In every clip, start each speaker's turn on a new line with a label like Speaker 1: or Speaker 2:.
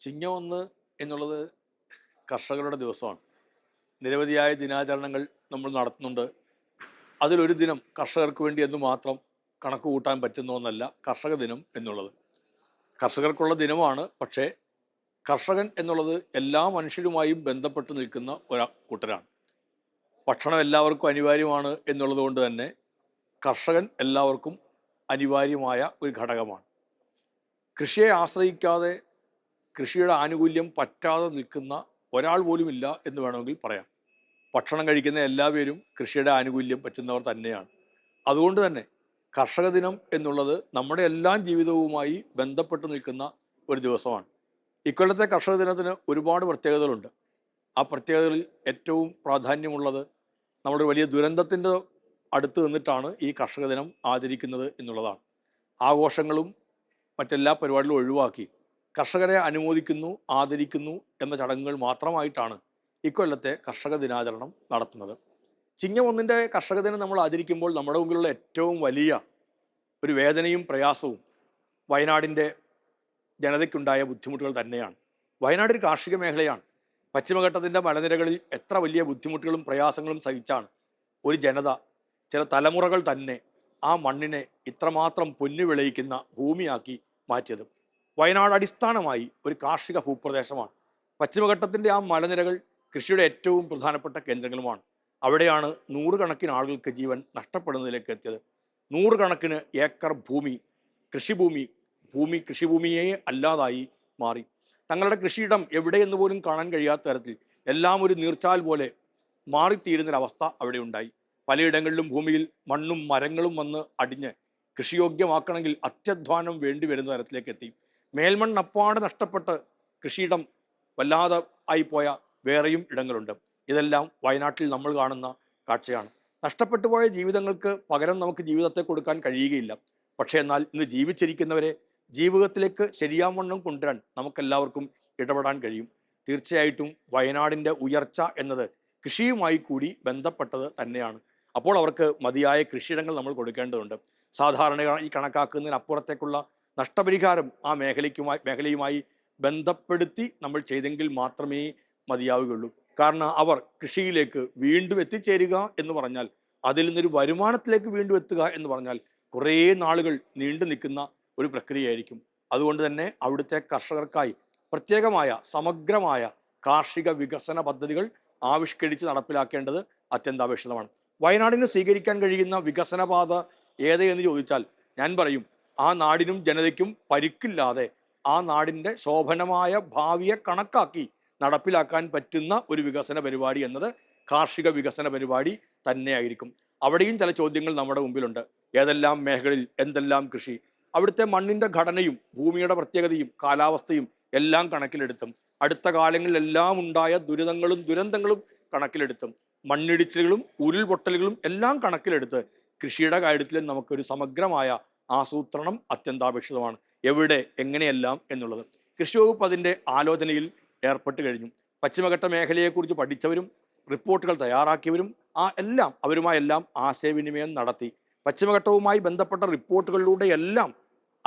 Speaker 1: ചിങ്ങം 1 എന്നുള്ളത് കർഷകരുടെ ദിവസമാണ്. നിരവധിയായ ദിനാചരണങ്ങൾ നമ്മൾ നടത്തുന്നുണ്ട്. അതിലൊരു ദിനം കർഷകർക്ക് വേണ്ടി എന്ന് മാത്രം കണക്ക് കൂട്ടാൻ പറ്റുന്ന ഒന്നല്ല കർഷക ദിനം എന്നുള്ളത്. കർഷകർക്കുള്ള ദിനമാണ്. പക്ഷേ കർഷകൻ എന്നുള്ളത് എല്ലാ മനുഷ്യരുമായും ബന്ധപ്പെട്ട് നിൽക്കുന്ന കൂട്ടരാണ്. ഭക്ഷണം എല്ലാവർക്കും അനിവാര്യമാണ് എന്നുള്ളത് കൊണ്ട് തന്നെ കർഷകൻ എല്ലാവർക്കും അനിവാര്യമായ ഒരു ഘടകമാണ്. കൃഷിയെ ആശ്രയിക്കാതെ കൃഷിയുടെ ആനുകൂല്യം പറ്റാതെ നിൽക്കുന്ന ഒരാൾ പോലുമില്ല എന്ന് വേണമെങ്കിൽ പറയാം. ഭക്ഷണം കഴിക്കുന്ന എല്ലാവരും കൃഷിയുടെ ആനുകൂല്യം പറ്റുന്നവർ തന്നെയാണ്. അതുകൊണ്ട് തന്നെ കർഷക ദിനം എന്നുള്ളത് നമ്മുടെ എല്ലാ ജീവിതവുമായി ബന്ധപ്പെട്ട് നിൽക്കുന്ന ഒരു ദിവസമാണ്. ഇക്കൊല്ലത്തെ കർഷക ദിനത്തിന് ഒരുപാട് പ്രത്യേകതകളുണ്ട്. ആ പ്രത്യേകതകളിൽ ഏറ്റവും പ്രാധാന്യമുള്ളത് നമ്മുടെ വലിയ ദുരന്തത്തിൻ്റെ അടുത്ത് നിന്നിട്ടാണ് ഈ കർഷക ദിനം ആചരിക്കുന്നത് എന്നുള്ളതാണ്. ആഘോഷങ്ങളും മറ്റെല്ലാ പരിപാടികളും ഒഴിവാക്കി കർഷകരെ അനുമോദിക്കുന്നു, ആദരിക്കുന്നു എന്ന ചടങ്ങുകൾ മാത്രമായിട്ടാണ് ഇക്കൊല്ലത്തെ കർഷക ദിനാചരണം നടത്തുന്നത്. ചിങ്ങം 1 കർഷക ദിനം നമ്മൾ ആചരിക്കുമ്പോൾ നമ്മുടെ മുമ്പിലുള്ള ഏറ്റവും വലിയ ഒരു വേദനയും പ്രയാസവും വയനാടിൻ്റെ ജനതയ്ക്കുണ്ടായ ബുദ്ധിമുട്ടുകൾ തന്നെയാണ്. വയനാട് ഒരു കാർഷിക മേഖലയാണ്. പശ്ചിമഘട്ടത്തിൻ്റെ മലനിരകളിൽ എത്ര വലിയ ബുദ്ധിമുട്ടുകളും പ്രയാസങ്ങളും സഹിച്ചാണ് ഒരു ജനത, ചില തലമുറകൾ തന്നെ ആ മണ്ണിനെ ഇത്രമാത്രം പൊന്നു വിളയിക്കുന്ന ഭൂമിയാക്കി മാറ്റിയത്. വയനാട് അടിസ്ഥാനമായി ഒരു കാർഷിക ഭൂപ്രദേശമാണ്. പശ്ചിമഘട്ടത്തിൻ്റെ ആ മലനിരകൾ കൃഷിയുടെ ഏറ്റവും പ്രധാനപ്പെട്ട കേന്ദ്രങ്ങളുമാണ്. അവിടെയാണ് നൂറുകണക്കിന് ആളുകൾക്ക് ജീവൻ നഷ്ടപ്പെടുന്നതിലേക്ക് എത്തിയത്. നൂറുകണക്കിന് ഏക്കർ ഭൂമി കൃഷിഭൂമിയെ അല്ലാതായി മാറി. തങ്ങളുടെ കൃഷിയിടം എവിടെയെന്ന് പോലും കാണാൻ കഴിയാത്ത തരത്തിൽ എല്ലാം ഒരു നീർച്ചാൽ പോലെ മാറിത്തീരുന്നൊരവസ്ഥ അവിടെ ഉണ്ടായി. പലയിടങ്ങളിലും ഭൂമിയിൽ മണ്ണും മരങ്ങളും വന്ന് അടിഞ്ഞ് കൃഷിയോഗ്യമാക്കണമെങ്കിൽ അത്യധ്വാനം വേണ്ടി വരുന്ന തരത്തിലേക്ക് എത്തി. മേൽമണ്ണപ്പാടെ നഷ്ടപ്പെട്ട് കൃഷിയിടം വല്ലാതെ ആയിപ്പോയ വേറെയും ഇടങ്ങളുണ്ട്. ഇതെല്ലാം വയനാട്ടിൽ നമ്മൾ കാണുന്ന കാഴ്ചയാണ്. നഷ്ടപ്പെട്ടു പോയ ജീവിതങ്ങൾക്ക് പകരം നമുക്ക് ജീവിതത്തെ കൊടുക്കാൻ കഴിയുകയില്ല. പക്ഷേ എന്നാൽ ഇന്ന് ജീവിച്ചിരിക്കുന്നവരെ ജീവിതത്തിലേക്ക് ശരിയാവണ്ണം കൊണ്ടുവരാൻ നമുക്കെല്ലാവർക്കും ഇടപെടാൻ കഴിയും. തീർച്ചയായിട്ടും വയനാടിൻ്റെ ഉയർച്ച എന്നത് കൃഷിയുമായി കൂടി ബന്ധപ്പെട്ടത് തന്നെയാണ്. അപ്പോൾ അവർക്ക് മതിയായ കൃഷിയിടങ്ങൾ നമ്മൾ കൊടുക്കേണ്ടതുണ്ട്. സാധാരണ ഈ കണക്കാക്കുന്നതിനപ്പുറത്തേക്കുള്ള നഷ്ടപരിഹാരം ആ മേഖലയുമായി ബന്ധപ്പെടുത്തി നമ്മൾ ചെയ്തെങ്കിൽ മാത്രമേ മതിയാവുകയുള്ളൂ. കാരണം അവർ കൃഷിയിലേക്ക് വീണ്ടും എത്തിച്ചേരുക എന്ന് പറഞ്ഞാൽ, അതിൽ നിന്നൊരു വരുമാനത്തിലേക്ക് വീണ്ടും എത്തുക എന്ന് പറഞ്ഞാൽ കുറേ നാളുകൾ നീണ്ടു നിൽക്കുന്ന ഒരു പ്രക്രിയയായിരിക്കും. അതുകൊണ്ട് തന്നെ അവിടുത്തെ കർഷകർക്കായി പ്രത്യേകമായ സമഗ്രമായ കാർഷിക വികസന പദ്ധതികൾ ആവിഷ്കരിച്ച് നടപ്പിലാക്കേണ്ടത് അത്യന്താപേക്ഷിതമാണ്. വയനാടിന് സ്വീകരിക്കാൻ കഴിയുന്ന വികസനപാത ഏതെന്ന് ചോദിച്ചാൽ ഞാൻ പറയും, ആ നാടിനും ജനതയ്ക്കും പരിക്കില്ലാതെ ആ നാടിൻ്റെ ശോഭനമായ ഭാവിയെ കണക്കാക്കി നടപ്പിലാക്കാൻ പറ്റുന്ന ഒരു വികസന പരിപാടി എന്നത് കാർഷിക വികസന പരിപാടി തന്നെയായിരിക്കും. അവിടെയും ചില ചോദ്യങ്ങൾ നമ്മുടെ മുമ്പിലുണ്ട്. ഏതെല്ലാം മേഖലയിൽ എന്തെല്ലാം കൃഷി? അവിടുത്തെ മണ്ണിൻ്റെ ഘടനയും ഭൂമിയുടെ പ്രത്യേകതയും കാലാവസ്ഥയും എല്ലാം കണക്കിലെടുത്തും അടുത്ത കാലങ്ങളിലെല്ലാം ഉണ്ടായ ദുരന്തങ്ങളും കണക്കിലെടുത്തും മണ്ണിടിച്ചിലുകളും ഉരുൾപൊട്ടലുകളും എല്ലാം കണക്കിലെടുത്ത് കൃഷിയുടെ കാര്യത്തിൽ നമുക്കൊരു സമഗ്രമായ ആസൂത്രണം അത്യന്താപേക്ഷിതമാണ്. എവിടെ എങ്ങനെയെല്ലാം എന്നുള്ളത് കൃഷി വകുപ്പ് അതിൻ്റെ ആലോചനയിൽ ഏർപ്പെട്ട് കഴിഞ്ഞു. പശ്ചിമഘട്ട മേഖലയെക്കുറിച്ച് പഠിച്ചവരും റിപ്പോർട്ടുകൾ തയ്യാറാക്കിയവരും അവരുമായെല്ലാം ആശയവിനിമയം നടത്തി. പശ്ചിമഘട്ടവുമായി ബന്ധപ്പെട്ട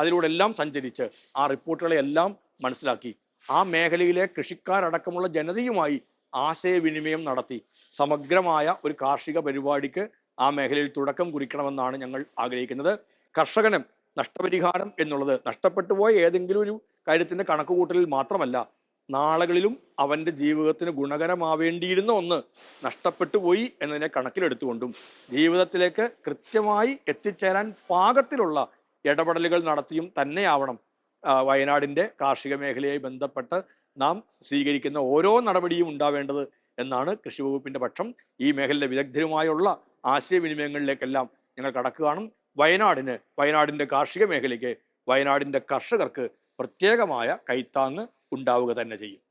Speaker 1: അതിലൂടെ എല്ലാം സഞ്ചരിച്ച് ആ റിപ്പോർട്ടുകളെല്ലാം മനസ്സിലാക്കി ആ മേഖലയിലെ കൃഷിക്കാരടക്കമുള്ള ജനതയുമായി ആശയവിനിമയം നടത്തി സമഗ്രമായ ഒരു കാർഷിക പരിപാടിക്ക് ആ മേഖലയിൽ തുടക്കം കുറിക്കണമെന്നാണ് ഞങ്ങൾ ആഗ്രഹിക്കുന്നത്. കർഷകന് നഷ്ടപരിഹാരം എന്നുള്ളത് നഷ്ടപ്പെട്ടു പോയ ഏതെങ്കിലും ഒരു കാര്യത്തിൻ്റെ കണക്കുകൂട്ടലിൽ മാത്രമല്ല, നാളുകളിലും അവൻ്റെ ജീവിതത്തിന് ഗുണകരമാവേണ്ടിയിരുന്ന ഒന്ന് നഷ്ടപ്പെട്ടു പോയി എന്നതിനെ കണക്കിലെടുത്തുകൊണ്ടും ജീവിതത്തിലേക്ക് കൃത്യമായി എത്തിച്ചേരാൻ പാകത്തിലുള്ള ഇടപെടലുകൾ നടത്തിയും തന്നെയാവണം വയനാടിൻ്റെ കാർഷിക മേഖലയുമായി ബന്ധപ്പെട്ട് നാം സ്വീകരിക്കുന്ന ഓരോ നടപടിയും ഉണ്ടാവേണ്ടത് എന്നാണ് കൃഷി വകുപ്പിൻ്റെ പക്ഷം. ഈ മേഖലയിലെ വിദഗ്ധരുമായുള്ള ആശയവിനിമയങ്ങളിലേക്കെല്ലാം ഞങ്ങൾ കടക്കുകയാണ്. വയനാടിൻ്റെ കാർഷിക മേഖലയ്ക്ക്, വയനാടിൻ്റെ കർഷകർക്ക് പ്രത്യേകമായ കൈത്താങ്ങ് ഉണ്ടാവുക തന്നെ ചെയ്യും.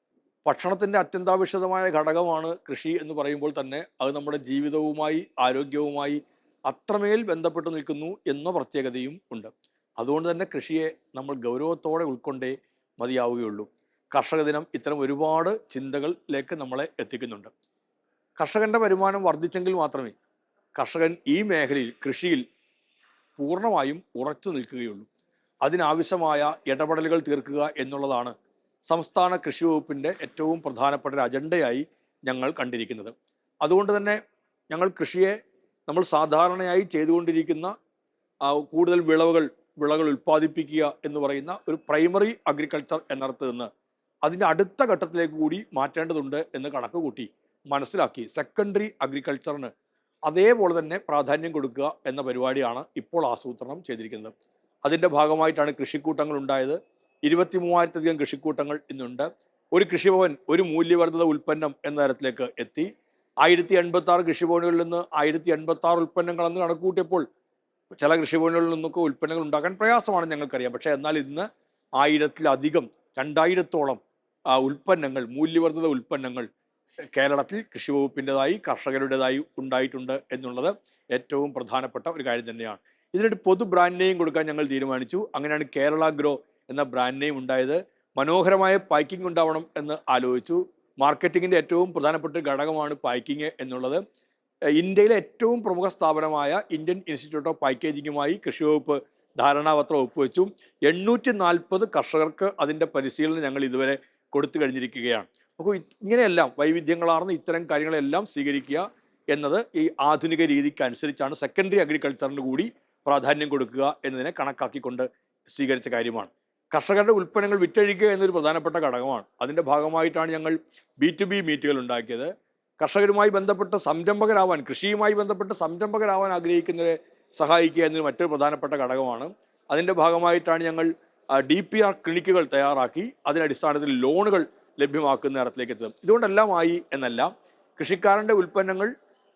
Speaker 1: ഭക്ഷണത്തിൻ്റെ അത്യന്താപേക്ഷിതമായ ഘടകമാണ് കൃഷി എന്ന് പറയുമ്പോൾ തന്നെ അത് നമ്മുടെ ജീവിതവുമായി ആരോഗ്യവുമായി അത്രമേൽ ബന്ധപ്പെട്ട് നിൽക്കുന്നു എന്ന പ്രത്യേകതയും ഉണ്ട്. അതുകൊണ്ട് തന്നെ കൃഷിയെ നമ്മൾ ഗൗരവത്തോടെ ഉൾക്കൊണ്ടേ മതിയാവുകയുള്ളൂ. കർഷക ദിനം ഇത്തരം ഒരുപാട് ചിന്തകളിലേക്ക് നമ്മളെ എത്തിക്കുന്നുണ്ട്. കർഷകൻ്റെ വരുമാനം വർദ്ധിച്ചെങ്കിൽ മാത്രമേ കർഷകൻ ഈ മേഖലയിൽ കൃഷിയിൽ പൂർണ്ണമായും ഉറച്ചു നിൽക്കുകയുള്ളൂ. അതിനാവശ്യമായ ഇടപെടലുകൾ തീർക്കുക എന്നുള്ളതാണ് സംസ്ഥാന കൃഷി വകുപ്പിൻ്റെ ഏറ്റവും പ്രധാനപ്പെട്ട ഒരു അജണ്ടയായി ഞങ്ങൾ കണ്ടിരിക്കുന്നത്. അതുകൊണ്ട് തന്നെ ഞങ്ങൾ കൃഷിയെ നമ്മൾ സാധാരണയായി ചെയ്തുകൊണ്ടിരിക്കുന്ന കൂടുതൽ വിളകൾ ഉൽപ്പാദിപ്പിക്കുക എന്ന് പറയുന്ന ഒരു പ്രൈമറി അഗ്രികൾച്ചർ എന്നിടത്ത് നിന്ന് അതിൻ്റെ അടുത്ത ഘട്ടത്തിലേക്ക് കൂടി മാറ്റേണ്ടതുണ്ട് എന്ന് കണക്ക് കൂട്ടി മനസ്സിലാക്കി സെക്കൻഡറി അഗ്രികൾച്ചറിന് അതേപോലെ തന്നെ പ്രാധാന്യം കൊടുക്കുക എന്ന പരിപാടിയാണ് ഇപ്പോൾ ആസൂത്രണം ചെയ്തിരിക്കുന്നത്. അതിൻ്റെ ഭാഗമായിട്ടാണ് കൃഷിക്കൂട്ടങ്ങൾ ഉണ്ടായത്. 23,000-ലധികം കൃഷിക്കൂട്ടങ്ങൾ ഇന്നുണ്ട്. ഒരു കൃഷിഭവൻ ഒരു മൂല്യവർദ്ധിത ഉൽപ്പന്നം എന്ന തരത്തിലേക്ക് എത്തി. 1086 കൃഷിഭവനുകളിൽ നിന്ന് 1086 ഉൽപ്പന്നങ്ങൾ എന്ന് കണക്കുകൂട്ടിയപ്പോൾ ചില കൃഷിഭവനുകളിൽ നിന്നൊക്കെ ഉൽപ്പന്നങ്ങൾ ഉണ്ടാക്കാൻ പ്രയാസമാണ് ഞങ്ങൾക്കറിയാം. പക്ഷേ എന്നാൽ ഇന്ന് 1000-ലധികം 2000-ഓളം ഉൽപ്പന്നങ്ങൾ, മൂല്യവർദ്ധിത ഉൽപ്പന്നങ്ങൾ കേരളത്തിൽ കൃഷി വകുപ്പിൻ്റെതായി കർഷകരുടേതായി ഉണ്ടായിട്ടുണ്ട് എന്നുള്ളത് ഏറ്റവും പ്രധാനപ്പെട്ട ഒരു കാര്യം തന്നെയാണ്. ഇതിനൊരു പൊതു ബ്രാൻഡ് നെയിം കൊടുക്കാൻ ഞങ്ങൾ തീരുമാനിച്ചു. അങ്ങനെയാണ് കേരള ഗ്രോ എന്ന ബ്രാൻഡ് നെയിം ഉണ്ടായത്. മനോഹരമായ പാക്കിംഗ് ഉണ്ടാവണം എന്ന് ആലോചിച്ചു. മാർക്കറ്റിങ്ങിൻ്റെ ഏറ്റവും പ്രധാനപ്പെട്ട ഘടകമാണ് പാക്കിങ് എന്നുള്ളത്. ഇന്ത്യയിലെ ഏറ്റവും പ്രമുഖ സ്ഥാപനമായ ഇന്ത്യൻ ഇൻസ്റ്റിറ്റ്യൂട്ട് ഓഫ് പാക്കേജിങ്ങുമായി കൃഷി വകുപ്പ് ധാരണാപത്രം ഒപ്പുവെച്ചു. 840 കർഷകർക്ക് അതിൻ്റെ പരിശീലനം ഞങ്ങൾ ഇതുവരെ കൊടുത്തു കഴിഞ്ഞിരിക്കുകയാണ്. അപ്പോൾ ഇങ്ങനെയെല്ലാം വൈവിധ്യങ്ങളാർന്ന ഇത്തരം കാര്യങ്ങളെല്ലാം സ്വീകരിക്കുക എന്നത് ഈ ആധുനിക രീതിക്ക് അനുസരിച്ചാണ് സെക്കൻഡറി അഗ്രികൾച്ചറിന് കൂടി പ്രാധാന്യം കൊടുക്കുക എന്നതിനെ കണക്കാക്കിക്കൊണ്ട് സ്വീകരിച്ച കാര്യമാണ്. കർഷകരുടെ ഉൽപ്പന്നങ്ങൾ വിറ്റഴിക്കുക എന്നൊരു പ്രധാനപ്പെട്ട ഘടകമാണ്. അതിൻ്റെ ഭാഗമായിട്ടാണ് ഞങ്ങൾ B2B മീറ്റുകൾ ഉണ്ടാക്കിയത്. കർഷകരുമായി ബന്ധപ്പെട്ട് സംരംഭകരാവാൻ, കൃഷിയുമായി ബന്ധപ്പെട്ട് സംരംഭകരാവാൻ ആഗ്രഹിക്കുന്നവരെ സഹായിക്കുക എന്നൊരു മറ്റൊരു പ്രധാനപ്പെട്ട ഘടകമാണ്. അതിൻ്റെ ഭാഗമായിട്ടാണ് ഞങ്ങൾ DPR ക്ലിനിക്കുകൾ തയ്യാറാക്കി അതിനടിസ്ഥാനത്തിൽ ലോണുകൾ ലഭ്യമാക്കുന്ന തരത്തിലേക്ക് എത്തുന്നത്. ഇതുകൊണ്ടെല്ലാമായി എന്നല്ല, കൃഷിക്കാരൻ്റെ ഉൽപ്പന്നങ്ങൾ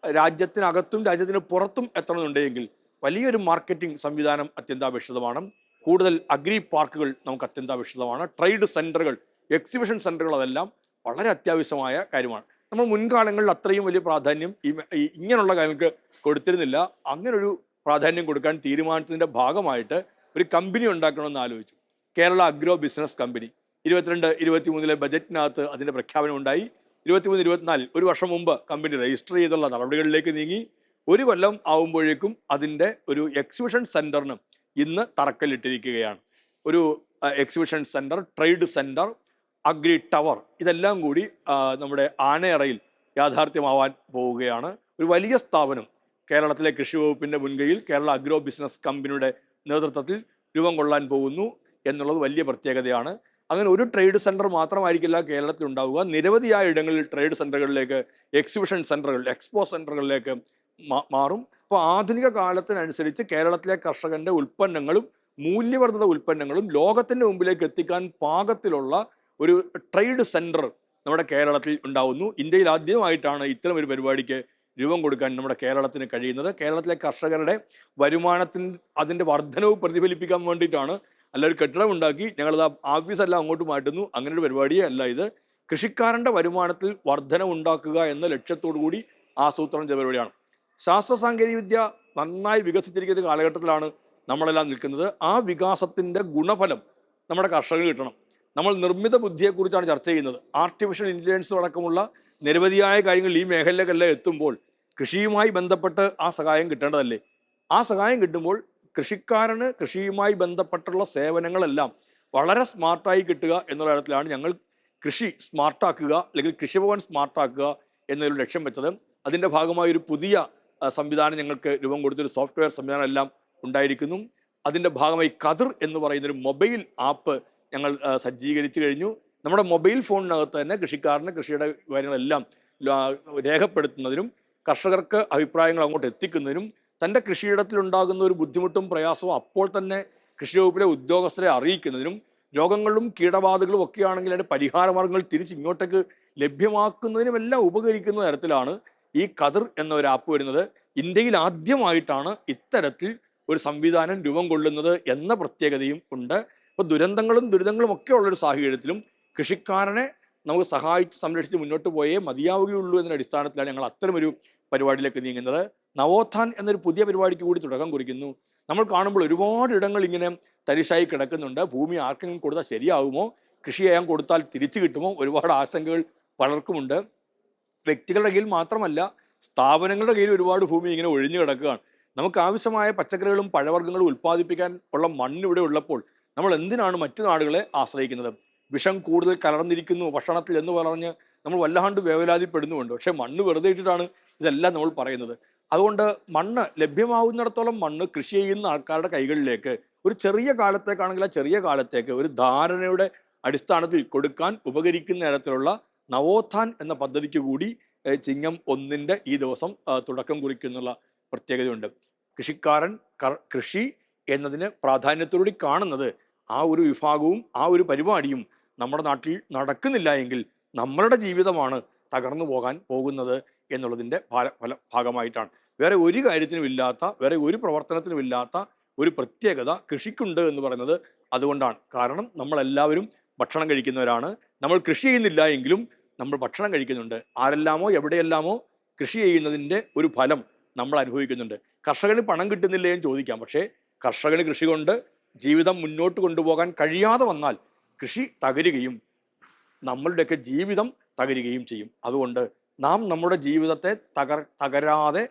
Speaker 1: രാജ്യത്തിനകത്തും രാജ്യത്തിന് പുറത്തും എത്തണമെന്നുണ്ടെങ്കിൽ വലിയൊരു മാർക്കറ്റിംഗ് സംവിധാനം അത്യന്താപേക്ഷിതമാണ്. കൂടുതൽ അഗ്രി പാർക്കുകൾ നമുക്ക് അത്യന്താപേക്ഷിതമാണ്. ട്രേഡ് സെൻ്ററുകൾ, എക്സിബിഷൻ സെൻ്ററുകൾ, അതെല്ലാം വളരെ അത്യാവശ്യമായ കാര്യമാണ്. നമ്മൾ മുൻകാലങ്ങളിൽ അത്രയും വലിയ പ്രാധാന്യം ഇങ്ങനെയുള്ള കാര്യങ്ങൾക്ക് കൊടുത്തിരുന്നില്ല. അങ്ങനൊരു പ്രാധാന്യം കൊടുക്കാൻ തീരുമാനത്തിൻ്റെ ഭാഗമായിട്ട് ഒരു കമ്പനി ഉണ്ടാക്കണമെന്ന് ആലോചിച്ചു. കേരള അഗ്രോ ബിസിനസ് കമ്പനി 22-23 ബജറ്റിനകത്ത് അതിൻ്റെ പ്രഖ്യാപനം ഉണ്ടായി. 23-24 ഒരു വർഷം മുമ്പ് കമ്പനി രജിസ്റ്റർ ചെയ്തുള്ള നടപടികളിലേക്ക് നീങ്ങി. ഒരു കൊല്ലം ആവുമ്പോഴേക്കും അതിൻ്റെ ഒരു എക്സിബിഷൻ സെൻറ്ററിന് ഇന്ന് തറക്കല്ലിട്ടിരിക്കുകയാണ്. ഒരു exhibition centre, trade centre, agri tower, ഇതെല്ലാം കൂടി നമ്മുടെ ആനയറയിൽ യാഥാർത്ഥ്യമാവാൻ പോവുകയാണ്. ഒരു വലിയ സ്ഥാപനം കേരളത്തിലെ കൃഷി വകുപ്പിൻ്റെ മുൻകൈയിൽ കേരള അഗ്രോ ബിസിനസ് കമ്പനിയുടെ നേതൃത്വത്തിൽ രൂപം കൊള്ളാൻ പോകുന്നു എന്നുള്ളത് വലിയ പ്രത്യേകതയാണ്. അങ്ങനെ ഒരു ട്രേഡ് സെൻറ്റർ മാത്രമായിരിക്കില്ല കേരളത്തിൽ ഉണ്ടാവുക. നിരവധിയായ ഇടങ്ങളിൽ ട്രേഡ് സെൻ്ററുകളിലേക്ക്, എക്സിബിഷൻ സെൻ്ററുകൾ, എക്സ്പോ സെൻ്ററുകളിലേക്ക് മാറും. അപ്പോൾ ആധുനിക കാലത്തിനനുസരിച്ച് കേരളത്തിലെ കർഷകൻ്റെ ഉൽപ്പന്നങ്ങളും മൂല്യവർദ്ധിത ഉൽപ്പന്നങ്ങളും ലോകത്തിൻ്റെ മുമ്പിലേക്ക് എത്തിക്കാൻ പാകത്തിലുള്ള ഒരു ട്രേഡ് സെൻറ്റർ നമ്മുടെ കേരളത്തിൽ ഉണ്ടാവുന്നു. ഇന്ത്യയിൽ ആദ്യമായിട്ടാണ് ഇത്തരം ഒരു പരിപാടിക്ക് രൂപം കൊടുക്കാൻ നമ്മുടെ കേരളത്തിന് കഴിയുന്നത്. കേരളത്തിലെ കർഷകരുടെ അതിൻ്റെ വർധനവ് പ്രതിഫലിപ്പിക്കാൻ വേണ്ടിയിട്ടാണ്. അല്ല ഒരു കെട്ടിടം ഉണ്ടാക്കി ഞങ്ങളത് ഓഫീസെല്ലാം അങ്ങോട്ട് മാറ്റുന്നു, അങ്ങനെ ഒരു പരിപാടിയേ അല്ല ഇത്. കൃഷിക്കാരൻ്റെ വരുമാനത്തിൽ വർധന ഉണ്ടാക്കുക എന്ന ലക്ഷ്യത്തോടു കൂടി ആസൂത്രണം ചെയ്ത പരിപാടിയാണ്. ശാസ്ത്ര സാങ്കേതിക വിദ്യ നന്നായി വികസിച്ചിരിക്കുന്ന കാലഘട്ടത്തിലാണ് നമ്മളെല്ലാം നിൽക്കുന്നത്. ആ വികാസത്തിൻ്റെ ഗുണഫലം നമ്മുടെ കർഷകർക്ക് കിട്ടണം. നമ്മൾ നിർമ്മിത ബുദ്ധിയെക്കുറിച്ചാണ് ചർച്ച ചെയ്യുന്നത്. ആർട്ടിഫിഷ്യൽ ഇൻ്റലിജൻസ് അടക്കമുള്ള നിരവധിയായ കാര്യങ്ങൾ ഈ മേഖലയിലേക്കെല്ലാം എത്തുമ്പോൾ കൃഷിയുമായി ബന്ധപ്പെട്ട് ആ സഹായം കിട്ടേണ്ടതല്ലേ? ആ സഹായം കിട്ടുമ്പോൾ കൃഷിക്കാരന് കൃഷിയുമായി ബന്ധപ്പെട്ടുള്ള സേവനങ്ങളെല്ലാം വളരെ സ്മാർട്ടായി കിട്ടുക എന്നുള്ള തരത്തിലാണ് ഞങ്ങൾ കൃഷി സ്മാർട്ടാക്കുക അല്ലെങ്കിൽ കൃഷിഭവൻ സ്മാർട്ടാക്കുക എന്നൊരു ലക്ഷ്യം വെച്ചത്. അതിൻ്റെ ഭാഗമായി ഒരു പുതിയ സംവിധാനം ഞങ്ങൾക്ക് രൂപം കൊടുത്തൊരു സോഫ്റ്റ്വെയർ സംവിധാനം എല്ലാം ഉണ്ടായിരിക്കുന്നു. അതിൻ്റെ ഭാഗമായി കതിർ എന്ന് പറയുന്നൊരു മൊബൈൽ ആപ്പ് ഞങ്ങൾ സജ്ജീകരിച്ചു കഴിഞ്ഞു. നമ്മുടെ മൊബൈൽ ഫോണിനകത്ത് തന്നെ കൃഷിക്കാരന് കൃഷിയുടെ കാര്യങ്ങളെല്ലാം രേഖപ്പെടുത്തുന്നതിനും കർഷകർക്ക് അഭിപ്രായങ്ങൾ അങ്ങോട്ട് എത്തിക്കുന്നതിനും തൻ്റെ കൃഷിയിടത്തിലുണ്ടാകുന്ന ഒരു ബുദ്ധിമുട്ടും പ്രയാസവും അപ്പോൾ തന്നെ കൃഷി വകുപ്പിലെ ഉദ്യോഗസ്ഥരെ അറിയിക്കുന്നതിനും രോഗങ്ങളും കീടബാധകളും ഒക്കെ ആണെങ്കിൽ അതിൻ്റെ പരിഹാരമാർഗ്ഗങ്ങൾ തിരിച്ചിങ്ങോട്ടേക്ക് ലഭ്യമാക്കുന്നതിനുമെല്ലാം ഉപകരിക്കുന്ന തരത്തിലാണ് ഈ കതിർ എന്ന ഒരു ആപ്പ് വരുന്നത്. ഇന്ത്യയിൽ ആദ്യമായിട്ടാണ് ഇത്തരത്തിൽ ഒരു സംവിധാനം രൂപം കൊള്ളുന്നത് എന്ന പ്രത്യേകതയും ഉണ്ട്. അപ്പോൾ ദുരിതങ്ങളും ഒക്കെ ഉള്ളൊരു സാഹചര്യത്തിലും കൃഷിക്കാരനെ നമുക്ക് സഹായിച്ച് സംരക്ഷിച്ച് മുന്നോട്ട് പോയേ മതിയാവുകയുള്ളൂ എന്നൊരു അടിസ്ഥാനത്തിലാണ് ഞങ്ങൾ അത്തരമൊരു പരിപാടിയിലേക്ക് നീങ്ങുന്നത്. നവോത്ഥാൻ എന്നൊരു പുതിയ പരിപാടിക്ക് കൂടി തുടക്കം കുറിക്കുന്നു. നമ്മൾ കാണുമ്പോൾ ഒരുപാട് ഇടങ്ങൾ ഇങ്ങനെ തരിശായി കിടക്കുന്നുണ്ട്. ഭൂമി ആർക്കെങ്കിലും കൊടുത്താൽ ശരിയാകുമോ, കൃഷി ചെയ്യാൻ കൊടുത്താൽ തിരിച്ചു കിട്ടുമോ, ഒരുപാട് ആശങ്കകൾ പലർക്കുമുണ്ട്. വ്യക്തികളുടെ കയ്യിൽ മാത്രമല്ല, സ്ഥാപനങ്ങളുടെ കയ്യിൽ ഒരുപാട് ഭൂമി ഇങ്ങനെ ഒഴിഞ്ഞു കിടക്കുകയാണ്. നമുക്ക് ആവശ്യമായ പച്ചക്കറികളും പഴവർഗ്ഗങ്ങളും ഉൽപ്പാദിപ്പിക്കാൻ ഉള്ള മണ്ണ് ഇവിടെ ഉള്ളപ്പോൾ നമ്മൾ എന്തിനാണ് മറ്റു നാടുകളെ ആശ്രയിക്കുന്നത്? വിഷം കൂടുതൽ കലർന്നിരിക്കുന്നു ഭക്ഷണത്തിൽ എന്ന് പറഞ്ഞ് നമ്മൾ വല്ലാണ്ട് വേവലാതിപ്പെടുന്നുമുണ്ട്. പക്ഷെ മണ്ണ് വെറുതെ ഇട്ടിട്ടാണ് ഇതെല്ലാം നമ്മൾ പറയുന്നത്. അതുകൊണ്ട് മണ്ണ് ലഭ്യമാവുന്നിടത്തോളം മണ്ണ് കൃഷി ചെയ്യുന്ന ആൾക്കാരുടെ കൈകളിലേക്ക് ഒരു ചെറിയ കാലത്തേക്കാണെങ്കിൽ ആ ചെറിയ കാലത്തേക്ക് ഒരു ധാരണയുടെ അടിസ്ഥാനത്തിൽ കൊടുക്കാൻ ഉപകരിക്കുന്ന തരത്തിലുള്ള നവോത്ഥാൻ എന്ന പദ്ധതിക്ക് കൂടി ചിങ്ങം 1 ഈ ദിവസം തുടക്കം കുറിക്കുന്നുള്ള പ്രത്യേകതയുണ്ട്. കൃഷിക്കാരൻ കൃഷി എന്നതിന് പ്രാധാന്യത്തോടുകൂടി കാണുന്നത് ആ ഒരു വിഭാഗവും ആ ഒരു പരിപാടിയും നമ്മുടെ നാട്ടിൽ നടക്കുന്നില്ല എങ്കിൽ നമ്മളുടെ ജീവിതമാണ് തകർന്നു പോകാൻ പോകുന്നത് എന്നുള്ളതിൻ്റെ ഭാഗമായിട്ടാണ്. വേറെ ഒരു കാര്യത്തിനുമില്ലാത്ത, വേറെ ഒരു പ്രവർത്തനത്തിനുമില്ലാത്ത ഒരു പ്രത്യേകത കൃഷിക്കുണ്ട് എന്ന് പറയുന്നത് അതുകൊണ്ടാണ്. കാരണം നമ്മളെല്ലാവരും ഭക്ഷണം കഴിക്കുന്നവരാണ്. നമ്മൾ കൃഷി ചെയ്യുന്നില്ല എങ്കിലും നമ്മൾ ഭക്ഷണം കഴിക്കുന്നുണ്ട്. ആരെല്ലാമോ എവിടെയെല്ലാമോ കൃഷി ചെയ്യുന്നതിൻ്റെ ഒരു ഫലം നമ്മൾ അനുഭവിക്കുന്നുണ്ട്. കർഷകന് പണം കിട്ടുന്നില്ലേ എന്ന് ചോദിക്കാം. പക്ഷേ കർഷകന് കൃഷി കൊണ്ട് ജീവിതം മുന്നോട്ട് കൊണ്ടുപോകാൻ കഴിയാതെ വന്നാൽ കൃഷി തകരുകയും നമ്മളുടെയൊക്കെ ജീവിതം തകരുകയും ചെയ്യും. അതുകൊണ്ട് നാം നമ്മുടെ ജീവിതത്തെ തകരാതെ,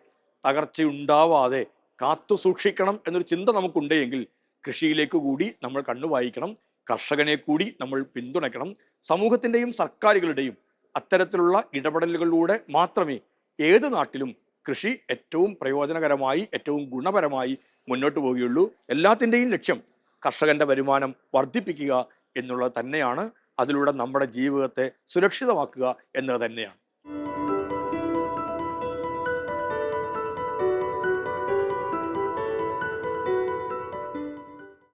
Speaker 1: തകർച്ചയുണ്ടാവാതെ കാത്തു സൂക്ഷിക്കണം എന്നൊരു ചിന്ത നമുക്കുണ്ടെങ്കിൽ കൃഷിയിലേക്ക് കൂടി നമ്മൾ കണ്ണു വായിക്കണം. കർഷകനെ കൂടി നമ്മൾ പിന്തുണയ്ക്കണം. സമൂഹത്തിൻ്റെയും സർക്കാരുകളുടെയും അത്തരത്തിലുള്ള ഇടപെടലുകളിലൂടെ മാത്രമേ ഏത് നാട്ടിലും കൃഷി ഏറ്റവും പ്രയോജനകരമായി, ഏറ്റവും ഗുണപരമായി മുന്നോട്ട് പോവുകയുള്ളൂ. എല്ലാത്തിൻ്റെയും ലക്ഷ്യം കർഷകന്റെ വരുമാനം വർദ്ധിപ്പിക്കുക എന്നുള്ളത് തന്നെയാണ്. അതിലൂടെ നമ്മുടെ ജീവിതത്തെ സുരക്ഷിതമാക്കുക എന്നത് തന്നെയാണ്.